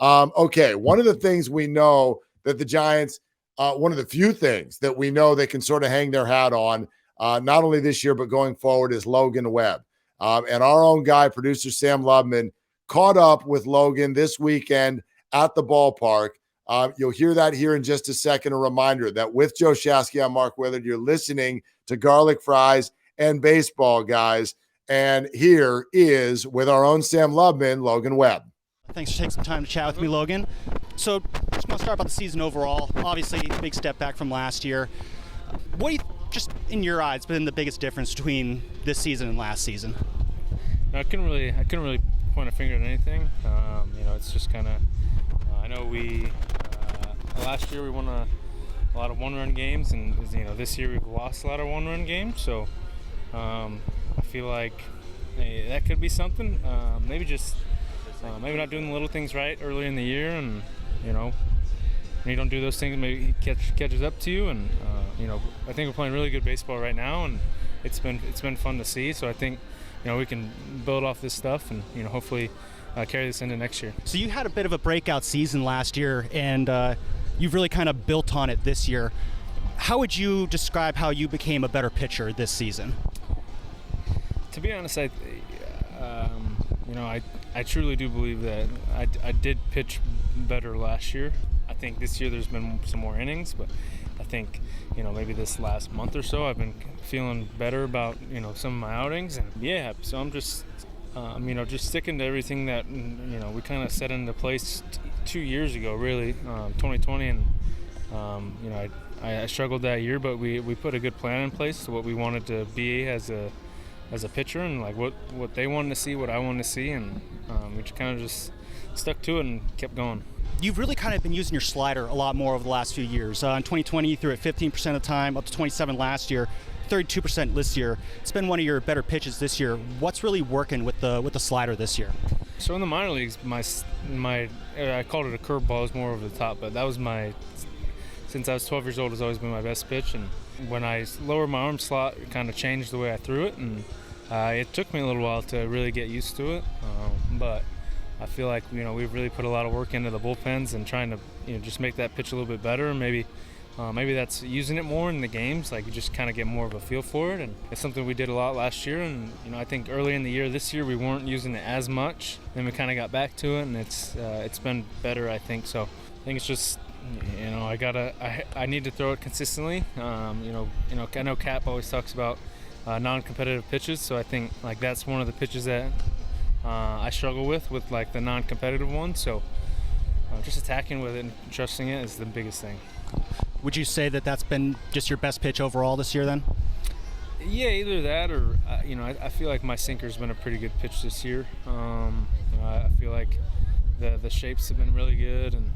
Okay, one of the things we know that the Giants, one of the few things that we know they can sort of hang their hat on, not only this year but going forward, is Logan Webb. And our own guy, producer Sam Lubman, caught up with Logan this weekend at the ballpark. You'll hear that here in just a second. A reminder that with Joe Shasky, I'm Mark Willard. You're listening to Garlic Fries and Baseball Guys. And here is, with our own Sam Lubman, Logan Webb. Thanks for taking some time to chat with me, Logan. So, just want to start about the season overall. Obviously, big step back from last year. What do you, just in your eyes, been the biggest difference between this season and last season? I couldn't really point a finger at anything. It's just kind of. I know we last year we won a lot of one-run games, and this year we've lost a lot of one-run games. So I feel like that could be something. Maybe not doing the little things right early in the year, and when you don't do those things, maybe he catches up to you. And I think we're playing really good baseball right now, and it's been fun to see. So I think we can build off this stuff, and hopefully carry this into next year. So you had a bit of a breakout season last year, and you've really kind of built on it this year. How would you describe how you became a better pitcher this season? To be honest, I truly do believe that I did pitch better last year. I think this year there's been some more innings, but I think maybe this last month or so I've been feeling better about some of my outings, and so I'm just just sticking to everything that we kind of set into place 2 years ago, really, 2020, and I struggled that year, but we put a good plan in place to what we wanted to be as a pitcher, and like what they wanted to see, what I wanted to see, and we kind of just stuck to it and kept going. You've really kind of been using your slider a lot more over the last few years. In 2020, you threw it 15% of the time, up to 27% last year, 32% this year. It's been one of your better pitches this year. What's really working with the slider this year? So in the minor leagues, my I called it a curveball. It was more over the top, but that was since I was 12 years old, has always been my best pitch. And when I lowered my arm slot, it kind of changed the way I threw it, and it took me a little while to really get used to it. But I feel like we've really put a lot of work into the bullpens and trying to just make that pitch a little bit better. And maybe that's using it more in the games, like you just kind of get more of a feel for it. And it's something we did a lot last year. And I think early in the year, this year, we weren't using it as much. Then we kind of got back to it, and it's been better, I think. So I think it's just I need to throw it consistently. I know Cap always talks about non-competitive pitches, so I think like that's one of the pitches that I struggle with like the non-competitive ones. So just attacking with it and trusting it is the biggest thing. Would you say that that's been just your best pitch overall this year then? Yeah, either that or I feel like my sinker's been a pretty good pitch this year. I feel like the shapes have been really good, and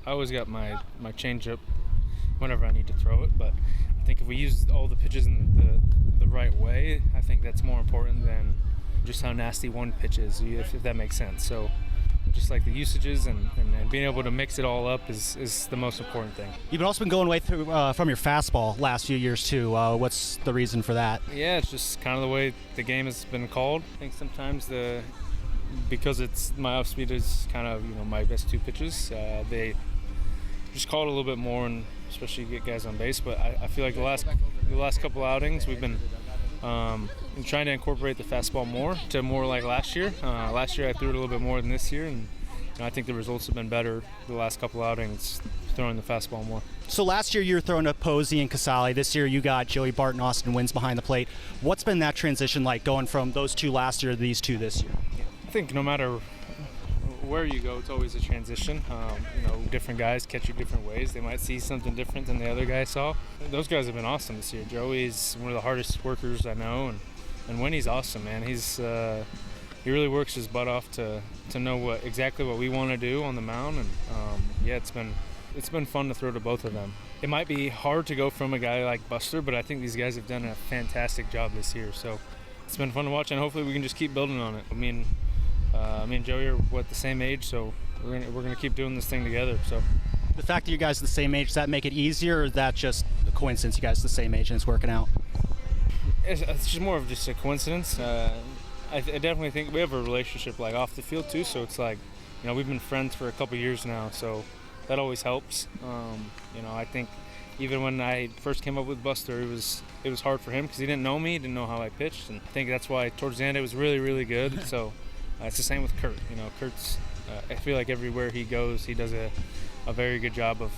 I always got my changeup whenever I need to throw it. But I think if we use all the pitches in the right way, I think that's more important than just how nasty one pitch is, if that makes sense. So just like the usages and being able to mix it all up is the most important thing. You've also been going away through from your fastball last few years too. What's the reason for that? Yeah, it's just kind of the way the game has been called. I think sometimes because it's my off speed is kind of my best two pitches, they just call it a little bit more, and especially get guys on base. But I feel like the last couple outings we've been trying to incorporate the fastball more like last year. Last year I threw it a little bit more than this year, and I think the results have been better the last couple outings throwing the fastball more. So last year you were throwing to Posey and Casale. This year you got Joey Bart and Austin Wins behind the plate. What's been that transition like, going from those two last year to these two this year? I think no matter where you go, it's always a transition. Different guys catch you different ways. They might see something different than the other guy saw. Those guys have been awesome this year. Joey's one of the hardest workers I know, and Winnie's awesome, man. He really works his butt off to know exactly what we want to do on the mound, and it's been fun to throw to both of them. It might be hard to go from a guy like Buster, but I think these guys have done a fantastic job this year. So it's been fun to watch, and hopefully we can just keep building on it. Me and Joey are the same age, so we're gonna keep doing this thing together. So the fact that you guys are the same age, does that make it easier, or is that just a coincidence you guys are the same age and it's working out? It's just more of just a coincidence. I definitely think we have a relationship like off the field too, so it's like we've been friends for a couple years now, so that always helps. I think even when I first came up with Buster, it was hard for him because he didn't know me, didn't know how I pitched, and I think that's why towards the end it was really, really good. So it's the same with Kurt. Kurt's I feel like everywhere he goes, he does a very good job of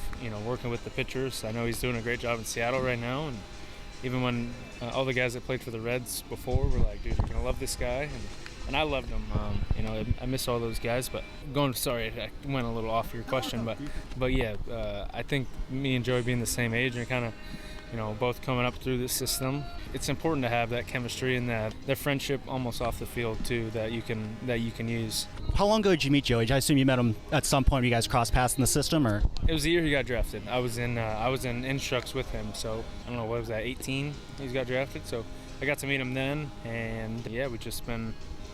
working with the pitchers. I know he's doing a great job in Seattle right now, and even when all the guys that played for the Reds before were like, dude, you're gonna love this guy, and I loved him. I miss all those guys. But sorry, I went a little off your question, but yeah, I think me and Joey being the same age and kind of both coming up through this system, it's important to have that chemistry and that friendship almost off the field too that you can use. How long ago did you meet Joey? I assume you met him at some point when you guys crossed paths in the system, or? It was the year he got drafted. I was in instructs with him, so I don't know, what was that, 18? He got drafted, so I got to meet him then, and yeah,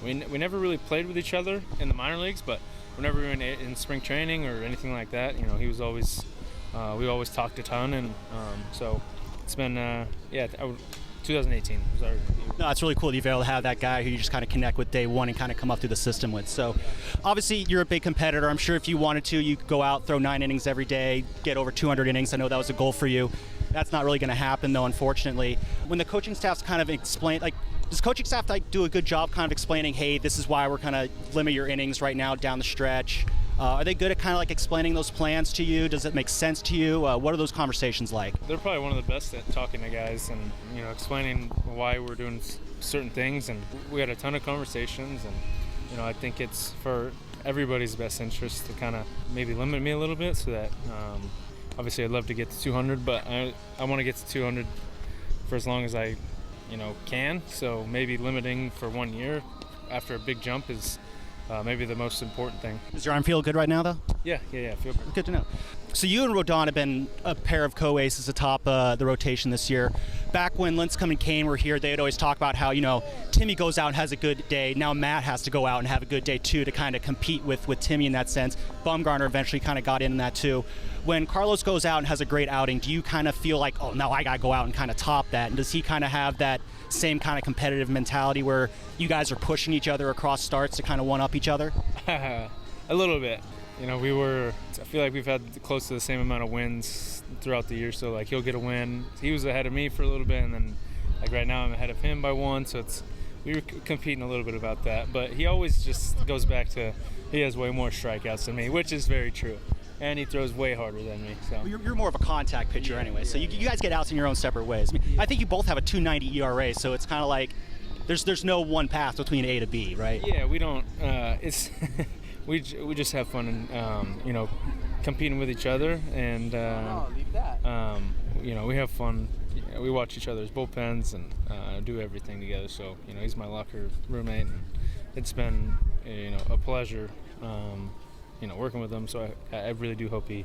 we never really played with each other in the minor leagues, but whenever we were in spring training or anything like that, he was always we always talked a ton, and so it's been 2018 was our year. No, it's really cool that you've been able to have that guy who you just kind of connect with day one and kind of come up through the system with. So obviously you're a big competitor. I'm sure if you wanted to, you could go out, throw 9 innings every day, get over 200 innings. I know that was a goal for you. That's not really going to happen, though, unfortunately. When the coaching staff's kind of explain, does coaching staff do a good job kind of explaining, hey, this is why we're kind of limit your innings right now down the stretch? Are they good at kind of explaining those plans to you? Does it make sense to you? What are those conversations like? They're probably one of the best at talking to guys and explaining why we're doing certain things. And we had a ton of conversations, and I think it's for everybody's best interest to kind of maybe limit me a little bit, so that obviously I'd love to get to 200, but I want to get to 200 for as long as I can. So maybe limiting for 1 year after a big jump is maybe the most important thing. Does your arm feel good right now, though? Yeah, I feel good. Good to know. So you and Rodon have been a pair of co-aces atop the rotation this year. Back when Lincecum and Kane were here, they'd always talk about how, Timmy goes out and has a good day. Now Matt has to go out and have a good day, too, to kind of compete with Timmy in that sense. Bumgarner eventually kind of got in that, too. When Carlos goes out and has a great outing, do you kind of feel like, oh, no, I got to go out and kind of top that? And does he kind of have that same kind of competitive mentality where you guys are pushing each other across starts to kind of one-up each other? A little bit. I feel like we've had close to the same amount of wins throughout the year, so he'll get a win. He was ahead of me for a little bit, and then right now I'm ahead of him by 1, so we were competing a little bit about that. But he always just goes back to he has way more strikeouts than me, which is very true. And he throws way harder than me. So well, you're more of a contact pitcher anyway, so you guys get outs in your own separate ways. I think you both have a 2.90 ERA, so it's kind of like there's no one path between A to B, right? Yeah, we don't. It's we just have fun and competing with each other, and we have fun. We watch each other's bullpens and do everything together. So he's my locker roommate, and it's been a pleasure. Working with him, so I really do hope he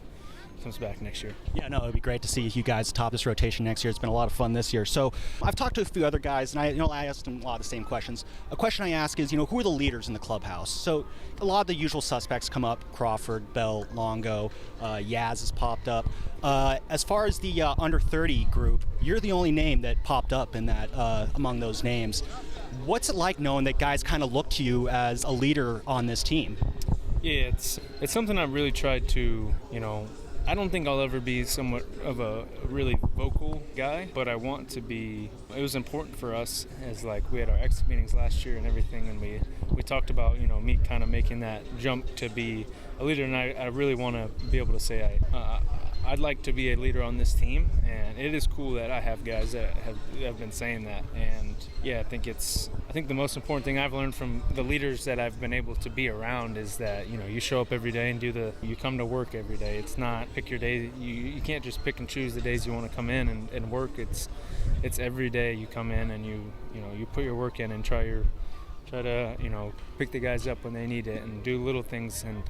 comes back next year. Yeah, no, it'd be great to see you guys top this rotation next year. It's been a lot of fun this year. So I've talked to a few other guys, and I asked them a lot of the same questions. A question I ask is, who are the leaders in the clubhouse? So a lot of the usual suspects come up: Crawford, Bell, Longo, Yaz has popped up. As far as the under 30 group, you're the only name that popped up in that among those names. What's it like knowing that guys kind of look to you as a leader on this team? Yeah, it's something I've really tried to, I don't think I'll ever be somewhat of a really vocal guy, but I want to be. It was important for us as we had our exit meetings last year and everything, and we talked about, me kind of making that jump to be a leader, and I really want to be able to say I'd like to be a leader on this team, and it is cool that I have guys that have been saying that. And yeah, I think the most important thing I've learned from the leaders that I've been able to be around is that you show up every day and you come to work every day. It's not pick your day. You can't just pick and choose the days you want to come in and work. It's every day you come in and you put your work in and try to pick the guys up when they need it and do little things, and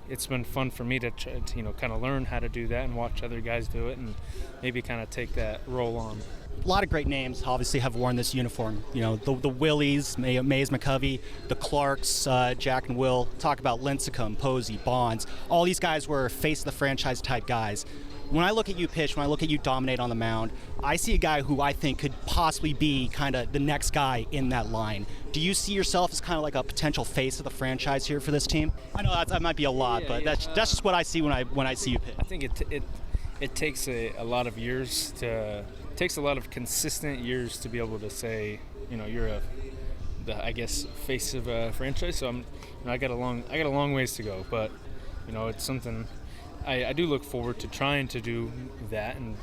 it's been fun for me to kind of learn how to do that and watch other guys do it and maybe kind of take that role on. A lot of great names obviously have worn this uniform. The Willies, Mays McCovey, the Clarks, Jack and Will. Talk about Lincecum, Posey, Bonds. All these guys were face of the franchise type guys. When I look at you pitch, when I look at you dominate on the mound, I see a guy who I think could possibly be kind of the next guy in that line. Do you see yourself as kind of like a potential face of the franchise here for this team? I know that might be a lot, but that's just what I see when I see you pitch. I think it takes a lot of years takes a lot of consistent years to be able to say, you're I guess face of a franchise. So I got a long ways to go, but it's something I do look forward to trying to do that, and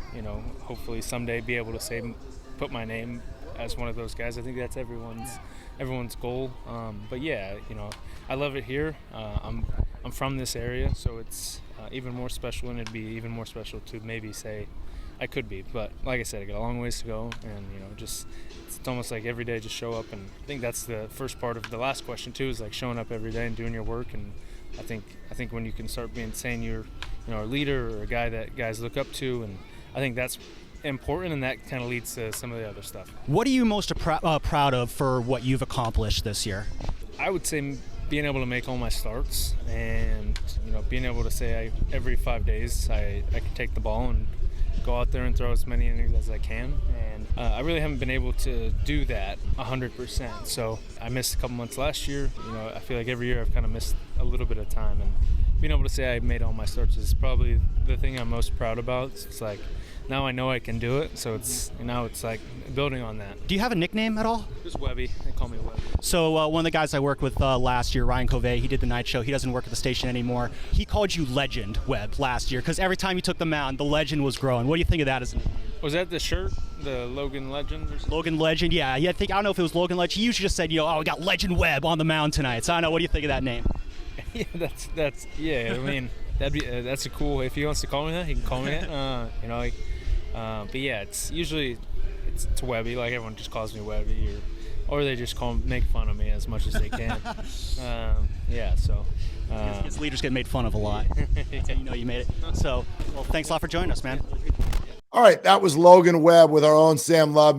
hopefully someday be able to put my name as one of those guys. I think that's everyone's goal. But yeah, I love it here. I'm from this area, so it's even more special, and it'd be even more special to maybe say I could be. But like I said, I got a long ways to go, and it's almost like every day just show up. And I think that's the first part of the last question too, is like showing up every day and doing your work. And I think when you can start saying you're a leader or a guy that guys look up to, and I think that's important, and that kind of leads to some of the other stuff. What are you most proud of for what you've accomplished this year? I would say being able to make all my starts, and being able to say every 5 days I can take the ball and go out there and throw as many innings as I can. And I really haven't been able to do that 100%. So I missed a couple months last year. I feel like every year I've kind of missed a little bit of time, and being able to say I made all my starts is probably the thing I'm most proud about. It's like now I know I can do it, so it's like building on that. Do you have a nickname at all? Just Webby. They call me Webby. So one of the guys I worked with last year, Ryan Covey, he did the night show. He doesn't work at the station anymore. He called you Legend Webb last year because every time you took the mound, the legend was growing. What do you think of that as a nickname? Was that the shirt, the Logan Legend? Or something? Logan Legend, yeah. I don't know if it was Logan Legend. He usually just said, we got Legend Webb on the mound tonight. So I don't know. What do you think of that name? Yeah, that's yeah. I mean, that's a cool. If he wants to call me that, he can call me that. But yeah, it's usually it's Webby. Like everyone just calls me Webby, or they just make fun of me as much as they can. Yeah, so. His leaders get made fun of a lot. That's how you made it. So, well, thanks a lot for joining us, man. All right, that was Logan Webb with our own Sam Lubman.